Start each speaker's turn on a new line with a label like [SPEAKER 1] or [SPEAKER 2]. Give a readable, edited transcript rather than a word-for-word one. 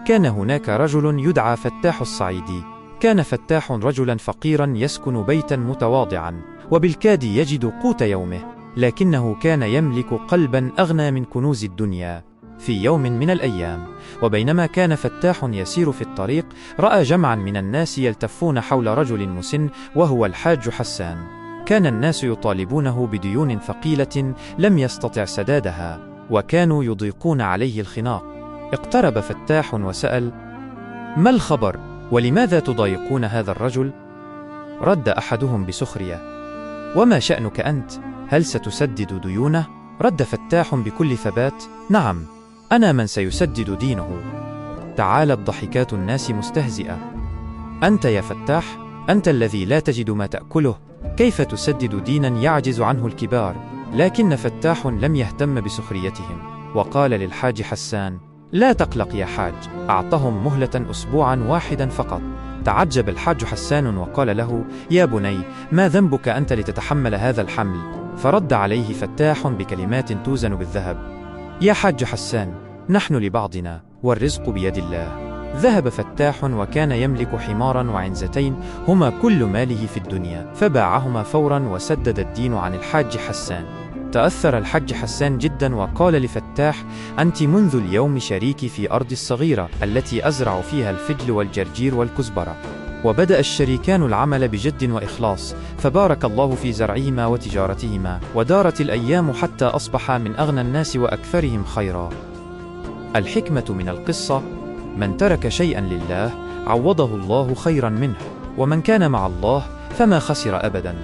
[SPEAKER 1] كان هناك رجل يدعى فتاح الصعيدي. كان فتاح رجلا فقيرا يسكن بيتا متواضعا، وبالكاد يجد قوت يومه، لكنه كان يملك قلبا أغنى من كنوز الدنيا. في يوم من الأيام، وبينما كان فتاح يسير في الطريق، رأى جمعا من الناس يلتفون حول رجل مسن وهو الحاج حسان. كان الناس يطالبونه بديون ثقيلة لم يستطع سدادها، وكانوا يضيقون عليه الخناق. اقترب فتاح وسأل: ما الخبر؟ ولماذا تضايقون هذا الرجل؟ رد أحدهم بسخرية: وما شأنك أنت؟ هل ستسدد ديونه؟ رد فتاح بكل ثبات: نعم، أنا من سيسدد دينه. تعالت ضحكات الناس مستهزئة: أنت يا فتاح؟ أنت الذي لا تجد ما تأكله، كيف تسدد دينا يعجز عنه الكبار؟ لكن فتاح لم يهتم بسخريتهم، وقال للحاج حسان: لا تقلق يا حاج، أعطهم مهلة أسبوعا واحدا فقط. تعجب الحاج حسان وقال له: يا بني، ما ذنبك أنت لتتحمل هذا الحمل؟ فرد عليه فتاح بكلمات توزن بالذهب: يا حاج حسان، نحن لبعضنا، والرزق بيد الله. ذهب فتاح وكان يملك حمارا وعنزتين هما كل ماله في الدنيا، فباعهما فورا وسدد الدين عن الحاج حسان. تأثر الحاج حسان جدا وقال لفتاح: أنت منذ اليوم شريكي في أرضي الصغيرة التي أزرع فيها الفجل والجرجير والكزبرة. وبدأ الشريكان العمل بجد وإخلاص، فبارك الله في زرعهما وتجارتهما، ودارت الأيام حتى أصبح من أغنى الناس وأكثرهم خيرا. الحكمة من القصة: من ترك شيئا لله عوضه الله خيرا منه، ومن كان مع الله فما خسر أبدا.